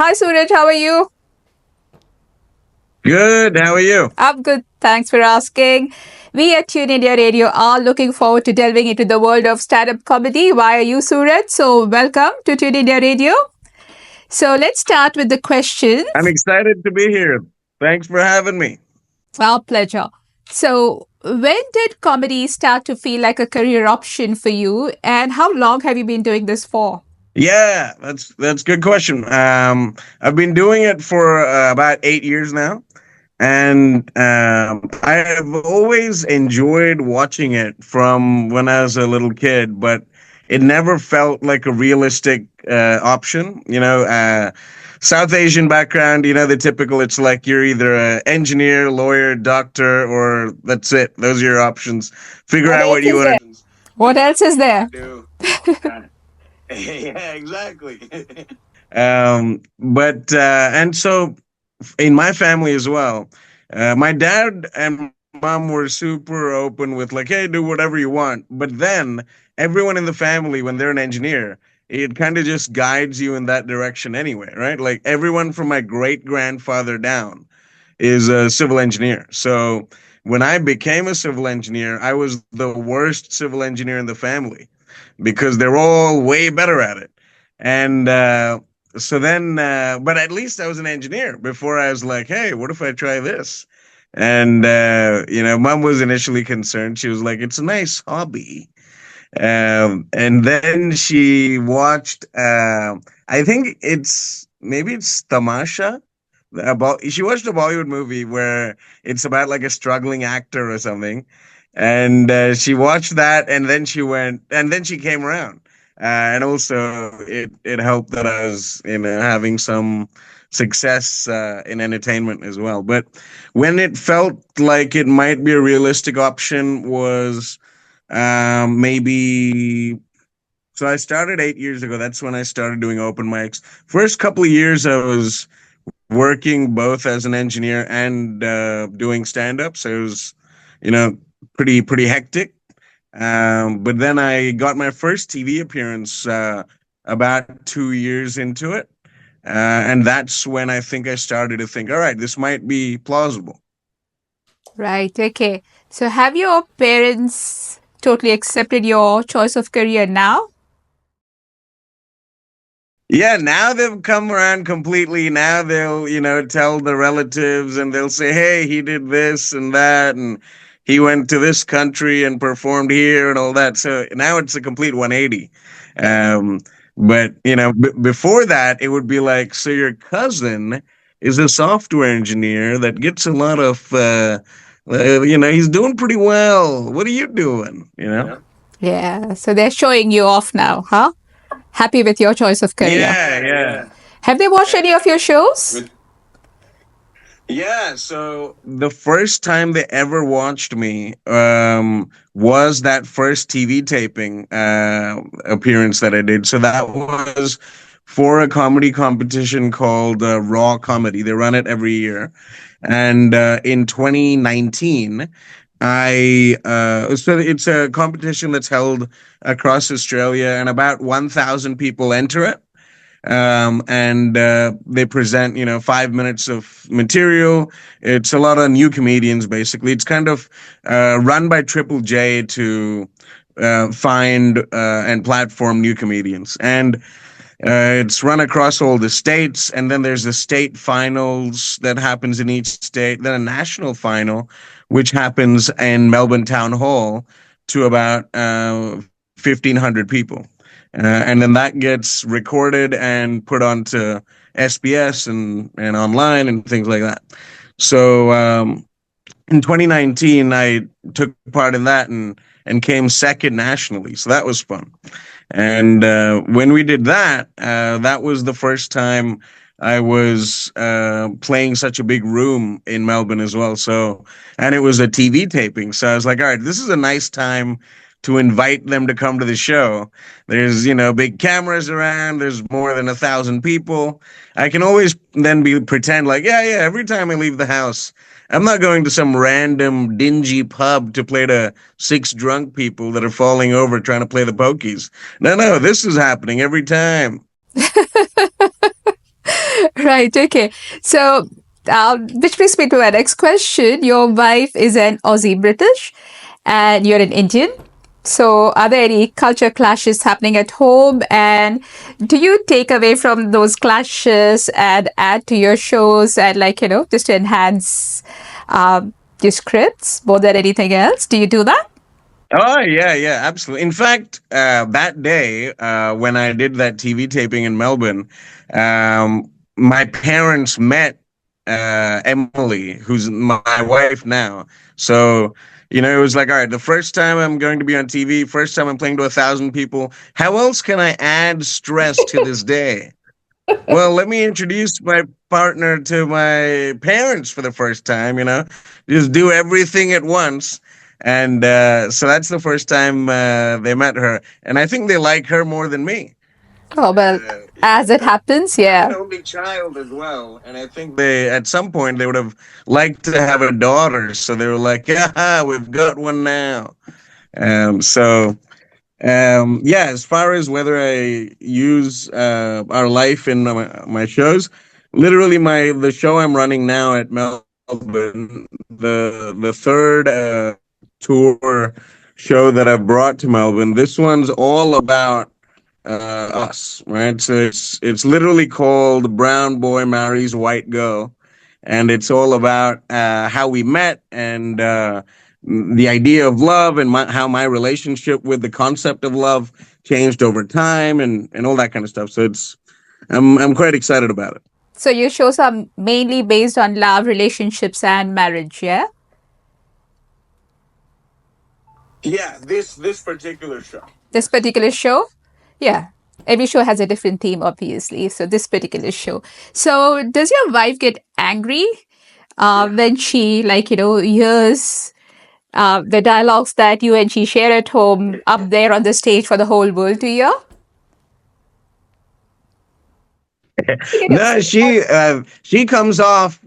Hi, Suraj. How are you? Good. How are you? I'm good. Thanks for asking. We at Tune India Radio are looking forward to delving into the world of stand-up comedy via you, Suraj. So, welcome to Tune India Radio. So, let's start with the questions. I'm excited to be here. Thanks for having me. Our pleasure. So, when did comedy start to feel like a career option for you, and how long have you been doing this for? Yeah, that's a good question. I've been doing it for about 8 years now, and I have always enjoyed watching it from when I was a little kid, but it never felt like a realistic option. South Asian background, the typical. It's like you're either an engineer, lawyer, doctor, or that's it. Those are your options. Figure What out else what you is there? want What else is there? to do. Yeah, exactly. But and so in my family as well, my dad and mom were super open with like, hey, do whatever you want. But then everyone in the family, when they're an engineer, it kind of just guides you in that direction anyway, right? Like everyone from my great grandfather down is a civil engineer. So when I became a civil engineer, I was the worst civil engineer in the family because they're all way better at it. And but at least I was an engineer before I was like, hey, what if I try this? And, mom was initially concerned. She was like, it's a nice hobby. And then she watched, I think maybe it's Tamasha. She watched a Bollywood movie where it's about like a struggling actor or something, and she watched that, and then she came around, and also it helped that I was having some success in entertainment as well. But when it felt like it might be a realistic option was maybe. So I started 8 years ago. That's when I started doing open mics. First couple of years, I was working both as an engineer and doing stand up. So it was, you know, pretty hectic. But then I got my first TV appearance about 2 years into it. And that's when I think I started to think, all right, this might be plausible. Right. Okay. So, have your parents totally accepted your choice of career now? Yeah, now they've come around completely. Now they'll, tell the relatives and they'll say, hey, he did this and that, and he went to this country and performed here and all that. So now it's a complete 180. Um, but, before that, it would be like, so your cousin is a software engineer that gets a lot of, he's doing pretty well. What are you doing? Yeah. So, they're showing you off now, huh? Happy with your choice of career. Yeah. Have they watched any of your shows? Yeah, so the first time they ever watched me was that first TV taping appearance that I did. So that was for a comedy competition called Raw Comedy. They run it every year. And in 2019, so it's a competition that's held across Australia, and about 1,000 people enter it, and they present 5 minutes of material. It's a lot of new comedians. Basically, it's kind of run by Triple J to find and platform new comedians, and it's run across all the states, and then there's the state finals that happens in each state, then a national final which happens in Melbourne Town Hall to about 1,500 people. And then that gets recorded and put onto SBS and online and things like that. So in 2019, I took part in that and came second nationally. So that was fun. And when we did that, that was the first time I was playing such a big room in Melbourne as well. So, and it was a TV taping. So I was like, all right, this is a nice time to invite them to come to the show. There's, big cameras around. There's more than 1,000 people. I can always then pretend like, yeah, every time I leave the house, I'm not going to some random dingy pub to play to 6 drunk people that are falling over trying to play the pokies. No, this is happening every time. Right. Okay. So, which brings me to my next question. Your wife is an Aussie British, and you're an Indian. So, are there any culture clashes happening at home? And do you take away from those clashes and add to your shows and, like, just to enhance your scripts more than anything else? Do you do that? Oh yeah, yeah, absolutely. In fact, that day when I did that TV taping in Melbourne, my parents met Emily, who's my wife now. So it was like, all right, the first time I'm going to be on TV, first time I'm playing to 1,000 people. How else can I add stress to this day? Well, let me introduce my partner to my parents for the first time, just do everything at once. And so that's the first time they met her. And I think they like her more than me. Oh, well, as it happens, I'm yeah. an only child as well. And I think at some point, they would have liked to have a daughter. So they were like, yeah, we've got one now. So yeah, as far as whether I use our life in my shows, literally the show I'm running now at Melbourne, the third tour show that I've brought to Melbourne. This one's all about us, right? So it's literally called Brown Boy Marries White Girl, and it's all about how we met and the idea of love and how my relationship with the concept of love changed over time and all that kind of stuff. So I'm quite excited about it. So your shows are mainly based on love, relationships, and marriage, yeah? Yeah, this particular show. This particular show? Yeah. Every show has a different theme, obviously. So this particular show. So does your wife get angry when she, like, hears the dialogues that you and she share at home up there on the stage for the whole world to hear? You get No, upset. she comes off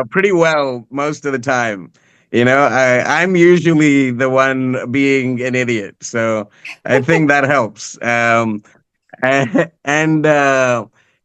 pretty well most of the time. I'm usually the one being an idiot, so I think that helps. And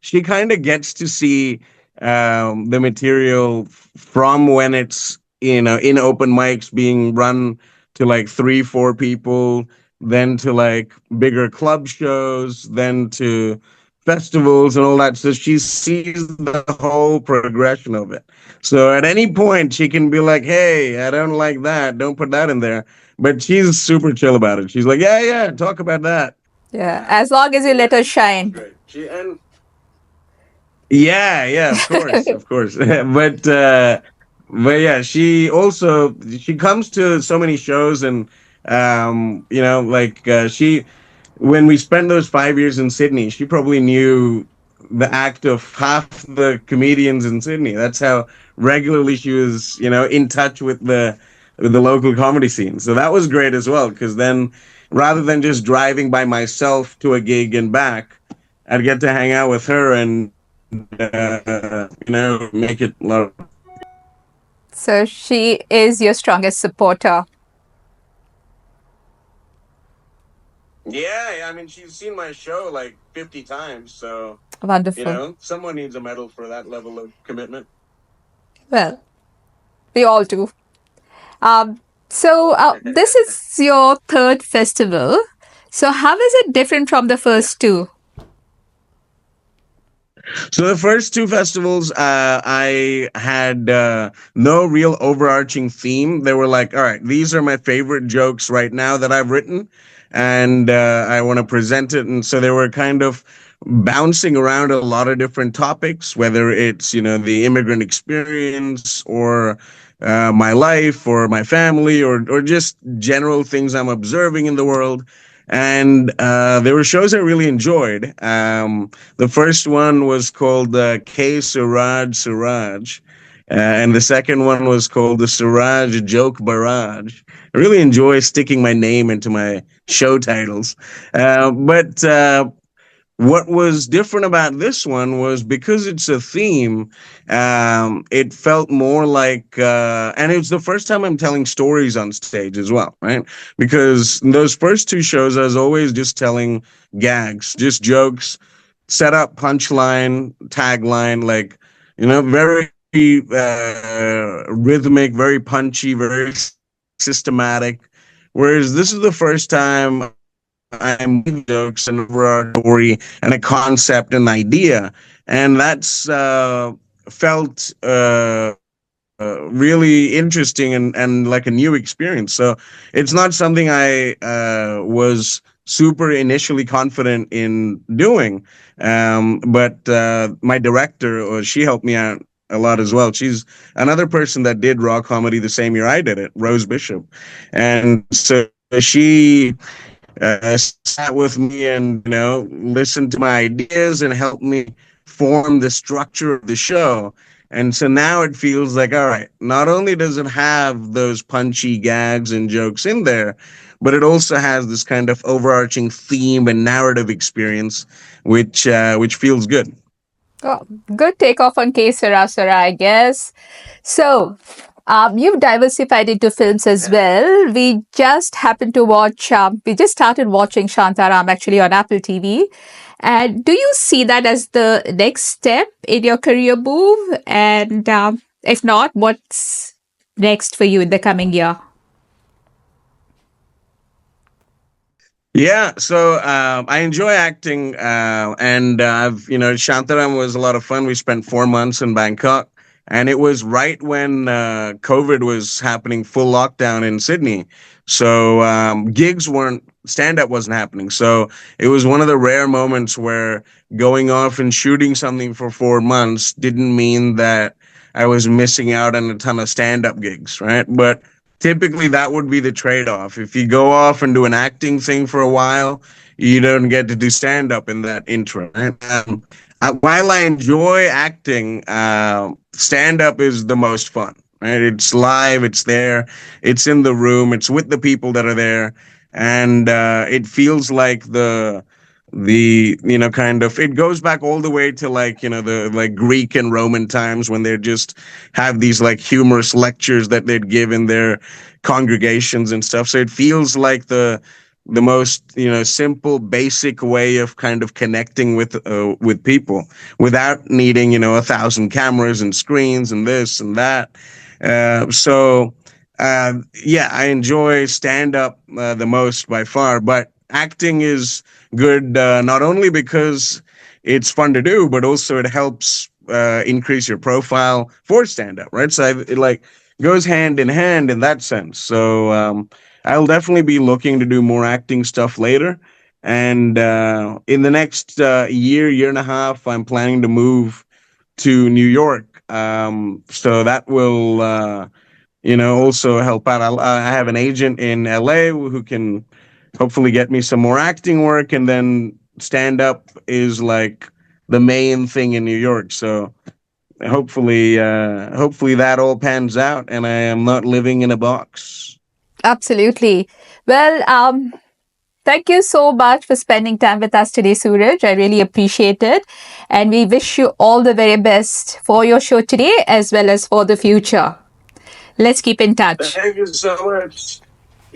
she kind of gets to see the material from when it's in open mics being run to like 3 4 people, then to like bigger club shows, then to festivals and all that. So she sees the whole progression of it. So at any point she can be like, hey, I don't like that, don't put that in there. But she's super chill about it. She's like, yeah, yeah, talk about that. Yeah. As long as you let her shine. Great. Yeah, yeah, of course, of course. But yeah, she comes to so many shows and like she when we spent those 5 years in Sydney, she probably knew the act of half the comedians in Sydney. That's how regularly she was, in touch with the local comedy scene. So that was great as well, because then rather than just driving by myself to a gig and back, I'd get to hang out with her and make it a lot. So she is your strongest supporter. Yeah, I mean, she's seen my show like 50 times, so Wonderful. someone needs a medal for that level of commitment. Well, we all do. So this is your third festival. So how is it different from the first two? So the first two festivals, I had no real overarching theme. They were like, all right, these are my favorite jokes right now that I've written, and I want to present it. And so they were kind of bouncing around a lot of different topics, whether it's the immigrant experience or my life or my family or just general things I'm observing in the world. And there were shows I really enjoyed. The first one was called K Suraj Suraj. And the second one was called the Suraj Joke Barrage. I really enjoy sticking my name into my show titles. But what was different about this one was because it's a theme, it felt more like, and it was the first time I'm telling stories on stage as well, right? Because in those first two shows, I was always just telling gags, just jokes, set up punchline, tagline, like, very rhythmic, very punchy, very systematic. Whereas this is the first time I'm making jokes and over a story and a concept and idea, and that's felt really interesting and like a new experience. So it's not something I was super initially confident in doing. But my director, she helped me out a lot as well. She's another person that did raw comedy the same year I did it, Rose Bishop. And so she sat with me and listened to my ideas and helped me form the structure of the show. And so now it feels like, all right, not only does it have those punchy gags and jokes in there, but it also has this kind of overarching theme and narrative experience, which feels good. Oh, good takeoff on K. Sarasara, I guess. So, you've diversified into films as well. We just happened to watch, we just started watching Shantaram actually on Apple TV. And do you see that as the next step in your career move? And if not, what's next for you in the coming year? Yeah, so I enjoy acting, and Shantaram was a lot of fun. We spent 4 months in Bangkok, and it was right when COVID was happening, full lockdown in Sydney. So gigs weren't, stand up wasn't happening. So it was one of the rare moments where going off and shooting something for 4 months didn't mean that I was missing out on a ton of stand up gigs, right? But typically that would be the trade-off. If you go off and do an acting thing for a while, you don't get to do stand-up in that interim, right? While I enjoy acting, stand-up is the most fun, right? It's live, it's there, it's in the room, it's with the people that are there, and it feels like the kind of, it goes back all the way to like the like Greek and Roman times when they just have these like humorous lectures that they'd give in their congregations and stuff. So it feels like the most simple basic way of kind of connecting with people without needing 1,000 cameras and screens and this and that. Yeah, I enjoy stand up the most by far, but acting is good, not only because it's fun to do, but also it helps increase your profile for stand up, right? So it like goes hand in hand in that sense. So I'll definitely be looking to do more acting stuff later. And in the next year and a half, I'm planning to move to New York. So that will, also help out. I have an agent in LA who can hopefully get me some more acting work, and then stand up is like the main thing in New York. So hopefully that all pans out and I am not living in a box. Absolutely. Well, thank you so much for spending time with us today, Suraj. I really appreciate it. And we wish you all the very best for your show today as well as for the future. Let's keep in touch. Thank you so much.